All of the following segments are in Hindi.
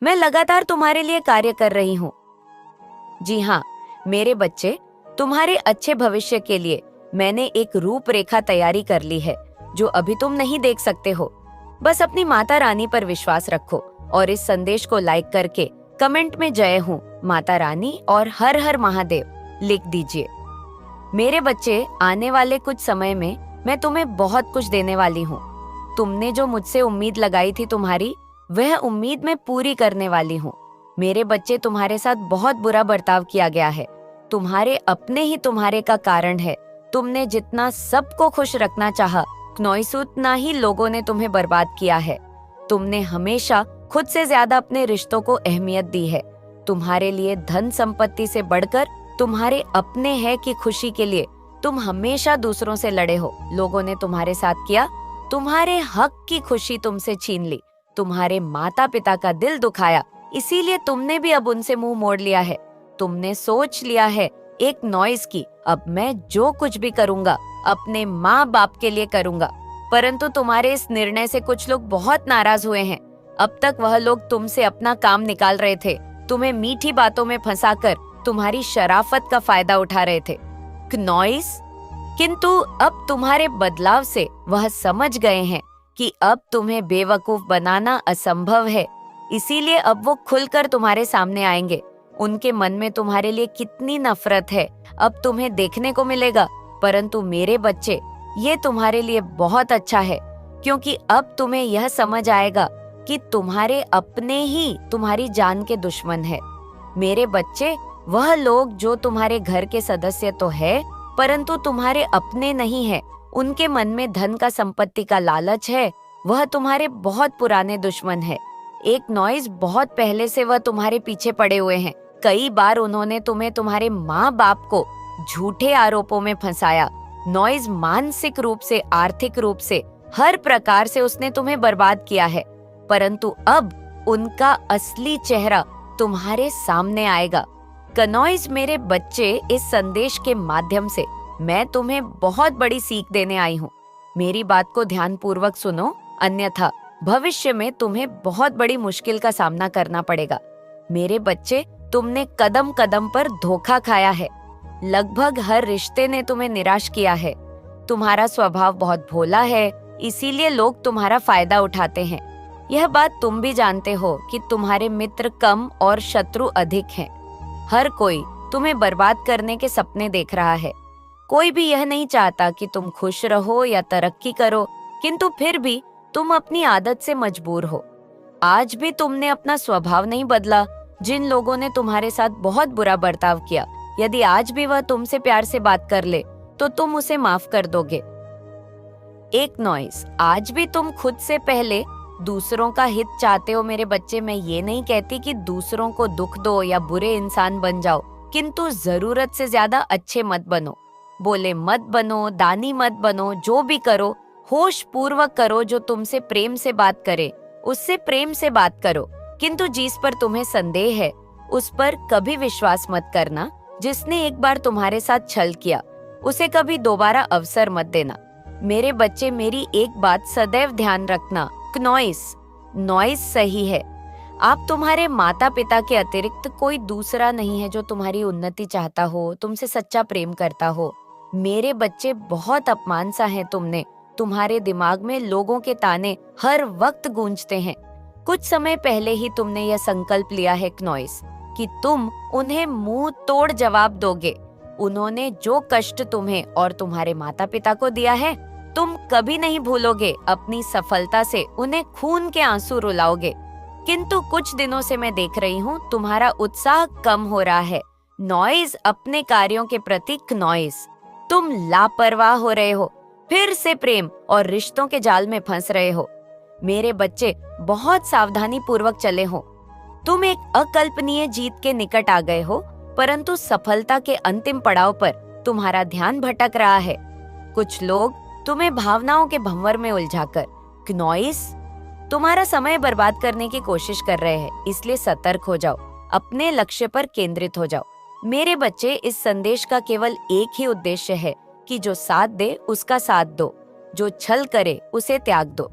मैं लगातार तुम्हारे लिए कार्य कर रही हूँ। जी हाँ मेरे बच्चे, तुम्हारे अच्छे भविष्य के लिए मैंने एक रूपरेखा तैयारी कर ली है जो अभी तुम नहीं देख सकते हो। बस अपनी माता रानी पर विश्वास रखो और इस संदेश को लाइक करके कमेंट में जय हूँ माता रानी और हर हर महादेव लिख दीजिए। मेरे बच्चे, आने वाले कुछ समय में मैं तुम्हें बहुत कुछ देने वाली हूँ। तुमने जो मुझसे उम्मीद लगाई थी तुम्हारी, वह उम्मीद मैं पूरी करने वाली हूँ। मेरे बच्चे, तुम्हारे साथ बहुत बुरा बर्ताव किया गया है। तुम्हारे अपने ही तुम्हारे का कारण है। तुमने जितना सबको खुश रखना चाहा, क्नोइस उतना ही लोगों ने तुम्हें बर्बाद किया है। तुमने हमेशा खुद से ज्यादा अपने रिश्तों को अहमियत दी है। तुम्हारे लिए धन संपत्ति से बढ़कर तुम्हारे अपने है की खुशी के लिए तुम हमेशा दूसरों से लड़े हो। लोगों ने तुम्हारे साथ किया, तुम्हारे हक की खुशी तुमसे छीन ली, तुम्हारे माता पिता का दिल दुखाया, इसीलिए तुमने भी अब उनसे मुंह मोड़ लिया है। तुमने सोच लिया है एक नॉइस की, अब मैं जो कुछ भी करूंगा अपने माँ बाप के लिए करूंगा। परंतु तुम्हारे इस निर्णय से कुछ लोग बहुत नाराज हुए हैं। अब तक वह लोग तुमसे अपना काम निकाल रहे थे, तुम्हें मीठी बातों में फंसाकर तुम्हारी शराफत का फायदा उठा रहे थे क्नोइस। किंतु अब तुम्हारे बदलाव से वह समझ गए हैं कि अब तुम्हें बेवकूफ बनाना असंभव है। इसीलिए अब वो खुलकर तुम्हारे सामने आएंगे। उनके मन में तुम्हारे लिए कितनी नफरत है अब तुम्हें देखने को मिलेगा। परंतु मेरे बच्चे, ये तुम्हारे लिए बहुत अच्छा है, क्योंकि अब तुम्हें यह समझ आएगा कि तुम्हारे अपने ही तुम्हारी जान के दुश्मन है। मेरे बच्चे, वह लोग जो तुम्हारे घर के सदस्य तो है, परंतु तुम्हारे अपने नहीं है। उनके मन में धन का संपत्ति का लालच है। वह तुम्हारे बहुत पुराने दुश्मन है। एक नॉइस, बहुत पहले से वह तुम्हारे पीछे पड़े हुए हैं। कई बार उन्होंने तुम्हें, तुम्हारे माँ बाप को झूठे आरोपों में फंसाया। नॉइस मानसिक रूप से, आर्थिक रूप से, हर प्रकार से उसने तुम्हें बर्बाद किया है। परंतु अब उनका असली चेहरा तुम्हारे सामने आएगा। कनॉइस मेरे बच्चे, इस संदेश के माध्यम से मैं तुम्हें बहुत बड़ी सीख देने आई हूँ। मेरी बात को ध्यान पूर्वक सुनो, अन्यथा भविष्य में तुम्हें बहुत बड़ी मुश्किल का सामना करना पड़ेगा। मेरे बच्चे, तुमने कदम कदम पर धोखा खाया है। लगभग हर रिश्ते ने तुम्हें निराश किया है। तुम्हारा स्वभाव बहुत भोला है, इसीलिए लोग तुम्हारा फायदा उठाते हैं। यह बात तुम भी जानते हो कि तुम्हारे मित्र कम और शत्रु अधिक हैं। हर कोई तुम्हें बर्बाद करने के सपने देख रहा है। कोई भी यह नहीं चाहता कि तुम खुश रहो या तरक्की करो, किंतु फिर भी तुम अपनी आदत से मजबूर हो। आज भी तुमने अपना स्वभाव नहीं बदला। जिन लोगों ने तुम्हारे साथ बहुत बुरा बर्ताव किया, यदि आज भी वह तुमसे प्यार से बात कर ले तो तुम उसे माफ कर दोगे। एक नॉइस, आज भी तुम खुद से पहले दूसरों का हित चाहते हो। मेरे बच्चे, मैं ये नहीं कहती कि दूसरों को दुख दो या बुरे इंसान बन जाओ, किंतु जरूरत से ज्यादा अच्छे मत बनो, बोले मत बनो, दानी मत बनो। जो भी करो होश पूर्वक करो। जो तुमसे प्रेम से बात करे उससे प्रेम से बात करो, किंतु जिस पर तुम्हें संदेह है उस पर कभी विश्वास मत करना। जिसने एक बार तुम्हारे साथ छल किया उसे कभी दोबारा अवसर मत देना। मेरे बच्चे, मेरी एक बात सदैव ध्यान रखना, नॉइस सही है। आप तुम्हारे माता पिता के अतिरिक्त कोई दूसरा नहीं है जो तुम्हारी उन्नति चाहता हो, तुमसे सच्चा प्रेम करता हो। मेरे बच्चे, बहुत अपमान सा है तुमने। तुम्हारे दिमाग में लोगों के ताने हर वक्त गूंजते हैं। कुछ समय पहले ही तुमने यह संकल्प लिया है क्नोइस कि तुम उन्हें मुंह तोड़ जवाब दोगे। उन्होंने जो कष्ट तुम्हें और तुम्हारे माता पिता को दिया है, तुम कभी नहीं भूलोगे। अपनी सफलता से उन्हें खून के आंसू रुलाओगे। किंतु कुछ दिनों से मैं देख रही हूँ तुम्हारा उत्साह कम हो रहा है। नॉइस, अपने कार्यों के प्रति क्नोइस, तुम लापरवाह हो रहे हो। फिर से प्रेम और रिश्तों के जाल में फंस रहे हो। मेरे बच्चे, बहुत सावधानी पूर्वक चले हो। तुम एक अकल्पनीय जीत के निकट आ गए हो, परंतु सफलता के अंतिम पड़ाव पर तुम्हारा ध्यान भटक रहा है। कुछ लोग तुम्हें भावनाओं के भंवर में उलझाकर क्नोइस तुम्हारा समय बर्बाद करने की कोशिश कर रहे हैं। इसलिए सतर्क हो जाओ, अपने लक्ष्य पर केंद्रित हो जाओ। मेरे बच्चे, इस संदेश का केवल एक ही उद्देश्य है कि जो साथ दे उसका साथ दो, जो छल करे उसे त्याग दो।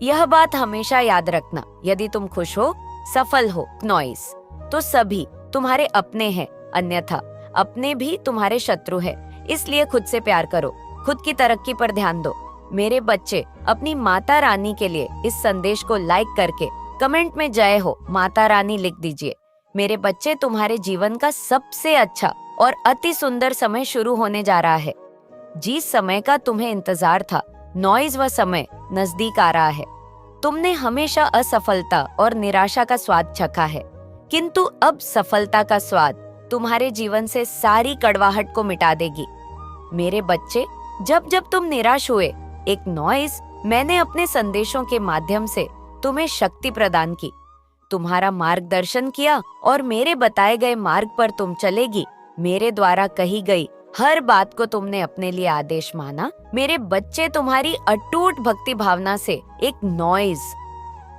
यह बात हमेशा याद रखना। यदि तुम खुश हो, सफल हो नॉइस, तो सभी तुम्हारे अपने हैं, अन्यथा अपने भी तुम्हारे शत्रु है। इसलिए खुद से प्यार करो, खुद की तरक्की पर ध्यान दो। मेरे बच्चे, अपनी माता रानी के लिए इस संदेश को लाइक करके कमेंट में जय हो माता रानी लिख दीजिए। मेरे बच्चे, तुम्हारे जीवन का सबसे अच्छा और अति सुंदर समय शुरू होने जा रहा है। जिस समय का तुम्हें इंतजार था, नॉइज व समय नजदीक आ रहा है। तुमने हमेशा असफलता और निराशा का स्वाद चखा है, किंतु अब सफलता का स्वाद तुम्हारे जीवन से सारी कड़वाहट को मिटा देगी। मेरे बच्चे, जब जब तुम निराश हुए, एक नॉइज मैंने अपने संदेशों के माध्यम से तुम्हें शक्ति प्रदान की, तुम्हारा मार्गदर्शन किया और मेरे बताए गए मार्ग पर तुम चलेगी। मेरे द्वारा कही गई हर बात को तुमने अपने लिए आदेश माना। मेरे बच्चे, तुम्हारी अटूट भक्ति भावना से एक नॉइज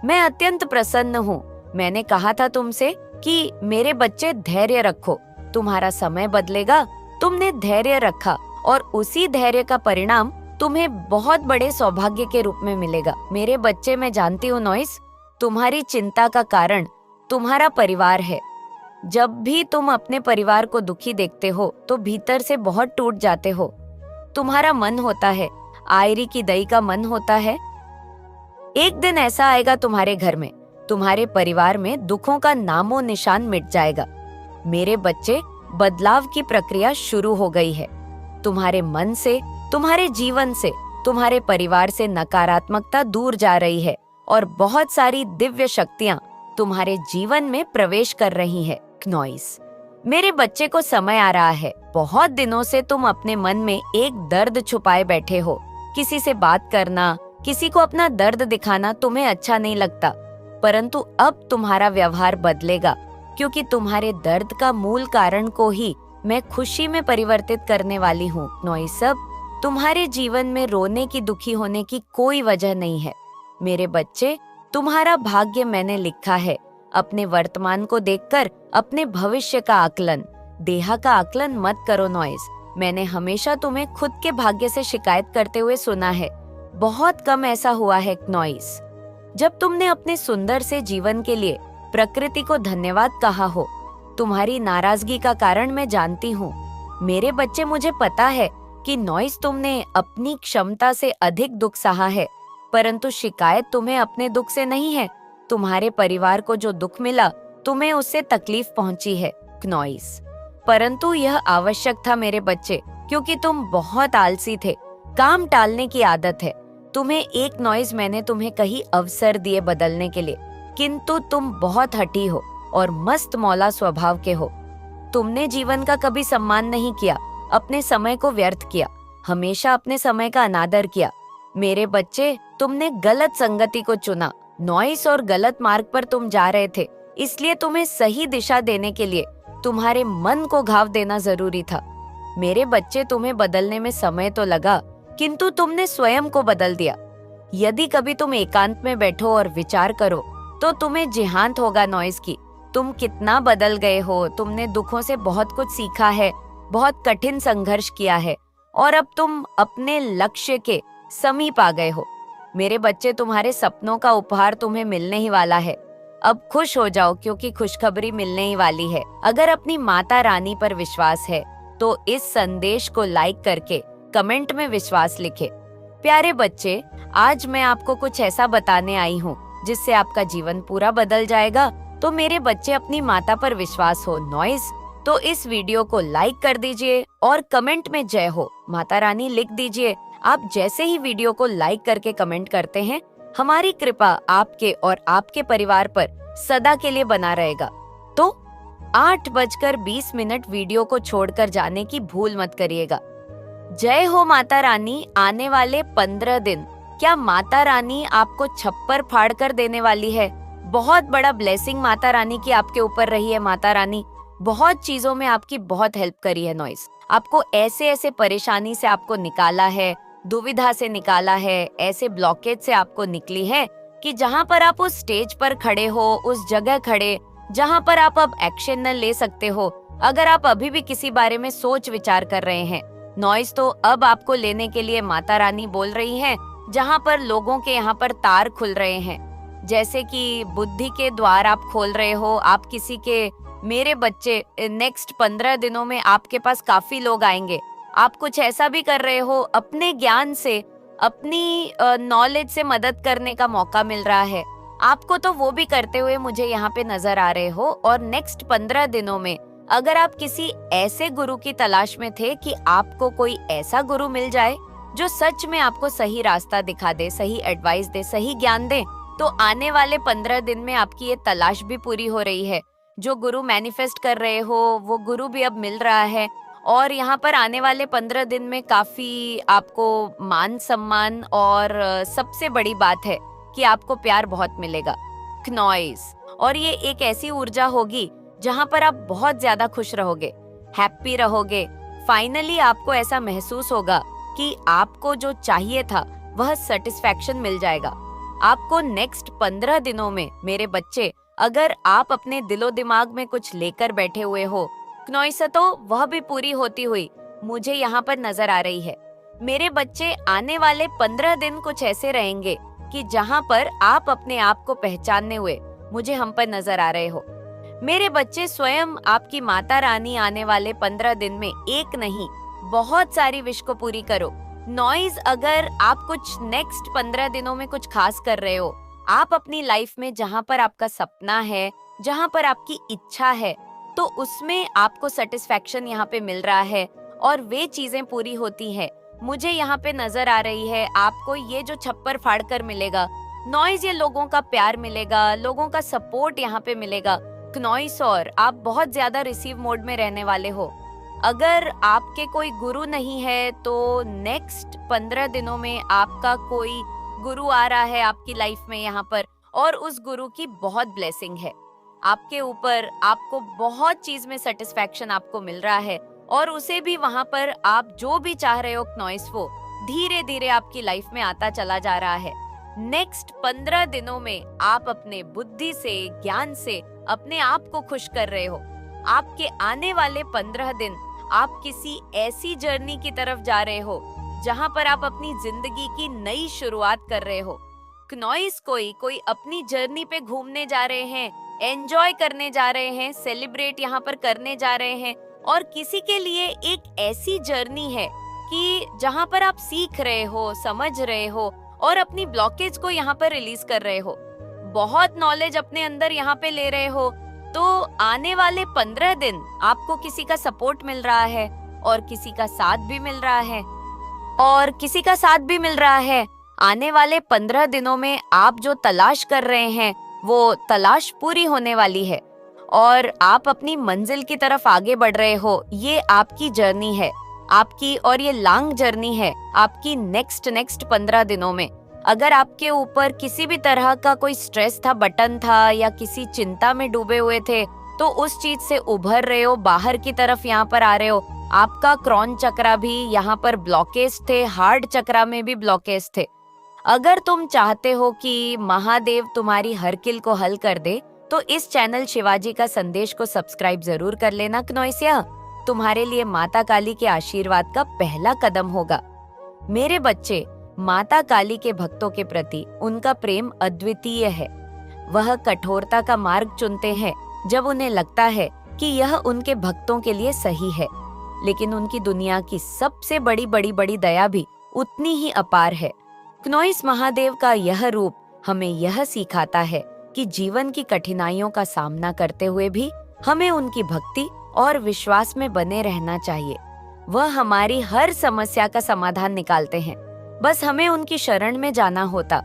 मैं अत्यंत प्रसन्न हूँ। मैंने कहा था तुमसे कि मेरे बच्चे धैर्य रखो, तुम्हारा समय बदलेगा। तुमने धैर्य रखा और उसी धैर्य का परिणाम तुम्हें बहुत बड़े सौभाग्य के रूप में मिलेगा। मेरे बच्चे, मैं जानती हूँ नॉइस, तुम्हारी चिंता का कारण तुम्हारा परिवार है। जब भी तुम अपने परिवार को दुखी देखते हो तो भीतर से बहुत टूट जाते हो। तुम्हारा मन होता है, आयरी की दही का मन होता है। एक दिन ऐसा आएगा तुम्हारे घर में, तुम्हारे परिवार में दुखों का नामो निशान मिट जाएगा। मेरे बच्चे, बदलाव की प्रक्रिया शुरू हो गई है। तुम्हारे मन से, तुम्हारे जीवन से, तुम्हारे परिवार से नकारात्मकता दूर जा रही है और बहुत सारी दिव्य शक्तियां तुम्हारे जीवन में प्रवेश कर रही है नॉइस। मेरे बच्चे को समय आ रहा है। बहुत दिनों से तुम अपने मन में एक दर्द छुपाए बैठे हो। किसी से बात करना, किसी को अपना दर्द दिखाना तुम्हें अच्छा नहीं लगता, परंतु अब तुम्हारा व्यवहार बदलेगा, क्योंकि तुम्हारे दर्द का मूल कारण को ही मैं खुशी में परिवर्तित करने वाली हूँ नॉइस। अब तुम्हारे जीवन में रोने की, दुखी होने की कोई वजह नहीं है। मेरे बच्चे, तुम्हारा भाग्य मैंने लिखा है। अपने वर्तमान को देखकर अपने भविष्य का आकलन, देहा का आकलन मत करो नॉइस। मैंने हमेशा तुम्हें खुद के भाग्य से शिकायत करते हुए सुना है। बहुत कम ऐसा हुआ है नॉइस जब तुमने अपने सुंदर से जीवन के लिए प्रकृति को धन्यवाद कहा हो। तुम्हारी नाराजगी का कारण मैं जानती हूँ। मेरे बच्चे, मुझे पता है कि नॉइस तुमने अपनी क्षमता से अधिक दुख सहा है, परंतु शिकायत तुम्हें अपने दुख से नहीं है। तुम्हारे परिवार को जो दुख मिला, तुम्हें उससे तकलीफ पहुंची है नॉइस, परंतु यह आवश्यक था मेरे बच्चे, क्योंकि तुम बहुत आलसी थे। काम टालने की आदत है तुम्हें। एक नॉइस मैंने तुम्हें कई अवसर दिए बदलने के लिए, किंतु तुम बहुत हठी हो और मस्त मौला स्वभाव के हो। तुमने जीवन का कभी सम्मान नहीं किया, अपने समय को व्यर्थ किया, हमेशा अपने समय का अनादर किया। मेरे बच्चे, तुमने गलत संगति को चुना नॉइस और गलत मार्ग पर तुम जा रहे थे, इसलिए तुम्हें सही दिशा देने के लिए तुम्हारे मन को घाव देना जरूरी था। मेरे बच्चे, तुम्हें बदलने में समय तो लगा, किंतु तुमने स्वयं को बदल दिया। यदि कभी तुम एकांत में बैठो और विचार करो तो तुम्हें जिहांत होगा नॉइस की तुम कितना बदल गए हो। तुमने दुखों से बहुत कुछ सीखा है, बहुत कठिन संघर्ष किया है और अब तुम अपने लक्ष्य के समीप आ गए हो। मेरे बच्चे, तुम्हारे सपनों का उपहार तुम्हें मिलने ही वाला है। अब खुश हो जाओ, क्योंकि खुशखबरी मिलने ही वाली है। अगर अपनी माता रानी पर विश्वास है तो इस संदेश को लाइक करके कमेंट में विश्वास लिखे। प्यारे बच्चे, आज मैं आपको कुछ ऐसा बताने आई हूँ जिससे आपका जीवन पूरा बदल जाएगा। तो मेरे बच्चे, अपनी माता पर विश्वास हो नॉइस, तो इस वीडियो को लाइक कर दीजिए और कमेंट में जय हो माता रानी लिख दीजिए। आप जैसे ही वीडियो को लाइक करके कमेंट करते हैं, हमारी कृपा आपके और आपके परिवार पर सदा के लिए बना रहेगा। तो 8:20 वीडियो को छोड़कर जाने की भूल मत करिएगा। जय हो माता रानी। आने वाले 15 दिन क्या माता रानी आपको छप्पर फाड़ कर देने वाली है। बहुत बड़ा ब्लेसिंग माता रानी की आपके ऊपर रही है। माता रानी बहुत चीजों में आपकी बहुत हेल्प करी है नॉइस। आपको ऐसे ऐसे परेशानी से आपको निकाला है, दुविधा से निकाला है, ऐसे ब्लॉकेज से आपको निकली है कि जहाँ पर आप उस स्टेज पर खड़े हो, उस जगह खड़े जहाँ पर आप अब एक्शन न ले सकते हो। अगर आप अभी भी किसी बारे में सोच विचार कर रहे हैं नॉइस, तो अब आपको लेने के लिए माता रानी बोल रही है। जहाँ पर लोगों के यहाँ पर तार खुल रहे हैं, जैसे कि बुद्धि के द्वार आप खोल रहे हो, आप किसी के, मेरे बच्चे नेक्स्ट 15 दिनों में आपके पास काफी लोग आएंगे। आप कुछ ऐसा भी कर रहे हो, अपने ज्ञान से, अपनी नॉलेज से मदद करने का मौका मिल रहा है आपको, तो वो भी करते हुए मुझे यहाँ पे नजर आ रहे हो। और नेक्स्ट 15 दिनों में अगर आप किसी ऐसे गुरु की तलाश में थे कि आपको कोई ऐसा गुरु मिल जाए जो सच में आपको सही रास्ता दिखा दे, सही एडवाइस दे, सही ज्ञान दे, तो आने वाले 15 दिन में आपकी ये तलाश भी पूरी हो रही है। जो गुरु मैनिफेस्ट कर रहे हो वो गुरु भी अब मिल रहा है। और यहाँ पर आने वाले 15 दिन में काफी आपको मान सम्मान, और सबसे बड़ी बात है कि आपको प्यार बहुत मिलेगा, क्नॉइस। और ये एक ऐसी ऊर्जा होगी जहाँ पर आप बहुत ज्यादा खुश रहोगे, हैप्पी रहोगे। फाइनली आपको ऐसा महसूस होगा कि आपको जो चाहिए था वह सेटिस्फैक्शन मिल जाएगा। आपको नेक्स्ट 15 दिनों में मेरे बच्चे, अगर आप अपने दिलो दिमाग में कुछ लेकर बैठे हुए हो क्नॉइस, तो वह भी पूरी होती हुई मुझे यहाँ पर नजर आ रही है। मेरे बच्चे, आने वाले 15 दिन कुछ ऐसे रहेंगे कि जहाँ पर आप अपने आप को पहचानने हुए मुझे हम पर नजर आ रहे हो। मेरे बच्चे, स्वयं आपकी माता रानी आने वाले 15 दिन में एक नहीं बहुत सारी विश को पूरी करो। नॉइज, अगर आप कुछ नेक्स्ट 15 दिनों में कुछ खास कर रहे हो, आप अपनी लाइफ में जहाँ पर आपका सपना है, जहाँ पर आपकी इच्छा है, तो उसमें आपको सेटिस्फैक्शन यहाँ पे मिल रहा है और वे चीजें पूरी होती है। मुझे यहाँ पे नजर आ रही है आपको ये जो छप्पर फाड़ कर मिलेगा नॉइज, ये लोगों का प्यार मिलेगा, लोगों का सपोर्ट यहाँ पे मिलेगा क्नॉइस। और आप बहुत ज्यादा रिसीव मोड में रहने वाले हो। अगर आपके कोई गुरु नहीं है तो नेक्स्ट 15 दिनों में आपका कोई गुरु आ रहा है आपकी लाइफ में यहाँ पर, और उस गुरु की बहुत ब्लेसिंग है आपके ऊपर। आपको बहुत चीज में सेटिस्फैक्शन आपको मिल रहा है, और उसे भी वहां पर आप जो भी चाह रहे हो क्नॉइस, वो धीरे धीरे आपकी लाइफ में आता चला जा रहा है। नेक्स्ट 15 दिनों में आप अपने बुद्धि से, ज्ञान से अपने आप को खुश कर रहे हो। आपके आने वाले 15 दिन आप किसी ऐसी जर्नी की तरफ जा रहे हो जहां पर आप अपनी जिंदगी की नई शुरुआत कर रहे हो क्नॉइस। कोई अपनी जर्नी पे घूमने जा रहे हैं, एंजॉय करने जा रहे हैं, सेलिब्रेट यहाँ पर करने जा रहे हैं। और किसी के लिए एक ऐसी जर्नी है कि जहाँ पर आप सीख रहे हो, समझ रहे हो और अपनी ब्लॉकेज को यहाँ पर रिलीज कर रहे हो, बहुत नॉलेज अपने अंदर यहाँ पे ले रहे हो। तो आने वाले 15 दिन आपको किसी का सपोर्ट मिल रहा है, और किसी का साथ भी मिल रहा है, और किसी का साथ भी मिल रहा है। आने वाले 15 दिनों में आप जो तलाश कर रहे हैं वो तलाश पूरी होने वाली है, और आप अपनी मंजिल की तरफ आगे बढ़ रहे हो। ये आपकी जर्नी है आपकी, और ये लॉन्ग जर्नी है आपकी नेक्स्ट 15 दिनों में। अगर आपके ऊपर किसी भी तरह का कोई स्ट्रेस था, बटन था, या किसी चिंता में डूबे हुए थे, तो उस चीज से उभर रहे हो, बाहर की तरफ यहाँ पर आ रहे हो। आपका क्रॉन चक्रा भी यहाँ पर ब्लॉकेज थे, हार्ट चक्रा में भी ब्लॉकेज थे। अगर तुम चाहते हो कि महादेव तुम्हारी हर किल को हल कर दे, तो इस चैनल शिवाजी का संदेश को सब्सक्राइब जरूर कर लेना क्नॉइसिया। तुम्हारे लिए माता काली के आशीर्वाद का पहला कदम होगा। मेरे बच्चे, माता काली के भक्तों के प्रति उनका प्रेम अद्वितीय है। वह कठोरता का मार्ग चुनते हैं जब उन्हें लगता है कि यह उनके भक्तों के लिए सही है, लेकिन उनकी दुनिया की सबसे बड़ी दया भी उतनी ही अपार है। क्नॉइस, महादेव का यह रूप हमें यह सिखाता है कि जीवन की कठिनाइयों का सामना करते हुए भी हमें उनकी भक्ति और विश्वास में बने रहना चाहिए। वह हमारी हर समस्या का समाधान निकालते हैं, बस हमें उनकी शरण में जाना होता।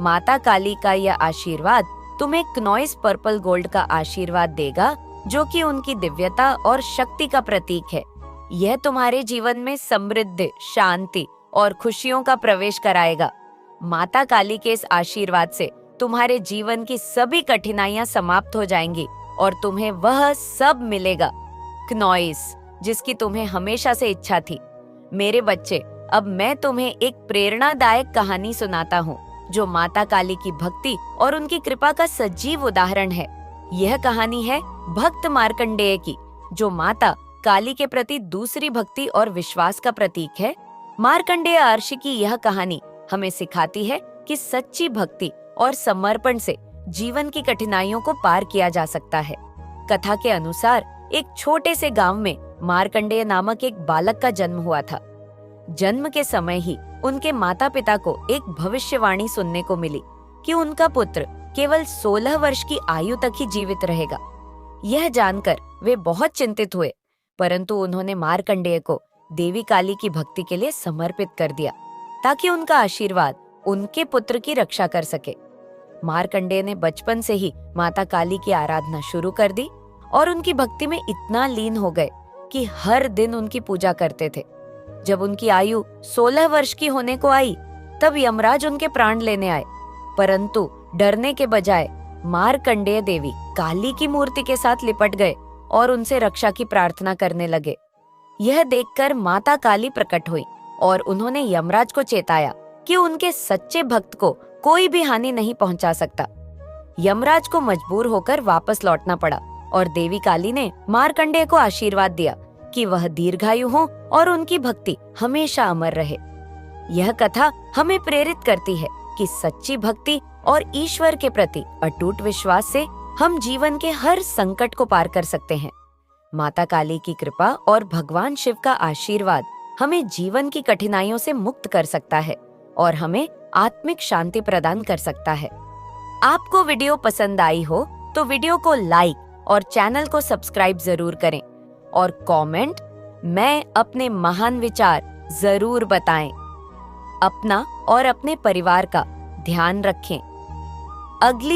माता काली का यह आशीर्वाद तुम्हें क्नॉइस पर्पल गोल्ड का आशीर्वाद देगा, जो कि उनकी दिव्यता और शक्ति का प्रतीक है। यह तुम्हारे जीवन में समृद्धि, शांति और खुशियों का प्रवेश कराएगा। माता काली के इस आशीर्वाद से तुम्हारे जीवन की सभी कठिनाइयां समाप्त हो जाएंगी और तुम्हें वह सब मिलेगा क्नॉइस, जिसकी तुम्हें हमेशा से इच्छा थी। मेरे बच्चे, अब मैं तुम्हें एक प्रेरणादायक कहानी सुनाता हूँ जो माता काली की भक्ति और उनकी कृपा का सजीव उदाहरण है। यह कहानी है भक्त मार्कंडेय की, जो माता काली के प्रति दूसरी भक्ति और विश्वास का प्रतीक है। मार्कंडेय ऋषि की यह कहानी हमें सिखाती है कि सच्ची भक्ति और समर्पण से जीवन की कठिनाइयों को पार किया जा सकता है। कथा के अनुसार एक छोटे से गांव में मार्कंडेय नामक एक बालक का जन्म हुआ था। जन्म के समय ही उनके माता पिता को एक भविष्यवाणी सुनने को मिली कि उनका पुत्र केवल 16 वर्ष की आयु तक ही जीवित रहेगा। यह जानकर वे बहुत चिंतित हुए, परंतु उन्होंने मार्कंडेय को देवी काली की भक्ति के लिए समर्पित कर दिया ताकि उनका आशीर्वाद उनके पुत्र की रक्षा कर सके। मार्कंडेय ने बचपन से ही माता काली की आराधना शुरू कर दी और उनकी भक्ति में इतना लीन हो गए कि हर दिन उनकी पूजा करते थे। जब उनकी आयु 16 वर्ष की होने को आई, तब यमराज उनके प्राण लेने आए, परंतु डरने के बजाय मार्कंडेय देवी काली की मूर्ति के साथ लिपट गए और उनसे रक्षा की प्रार्थना करने लगे। यह देखकर माता काली प्रकट हुई और उन्होंने यमराज को चेताया कि उनके सच्चे भक्त को कोई भी हानि नहीं पहुंचा सकता। यमराज को मजबूर होकर वापस लौटना पड़ा और देवी काली ने मार्कंडेय को आशीर्वाद दिया कि वह दीर्घायु हो और उनकी भक्ति हमेशा अमर रहे। यह कथा हमें प्रेरित करती है कि सच्ची भक्ति और ईश्वर के प्रति अटूट विश्वास से हम जीवन के हर संकट को पार कर सकते हैं। माता काली की कृपा और भगवान शिव का आशीर्वाद हमें जीवन की कठिनाइयों से मुक्त कर सकता है और हमें आत्मिक शांति प्रदान कर सकता है। आपको वीडियो पसंद आई हो तो वीडियो को लाइक और चैनल को सब्सक्राइब जरूर करें और कमेंट मैं अपने महान विचार जरूर बताएं। अपना और अपने परिवार का ध्यान रखें। अगली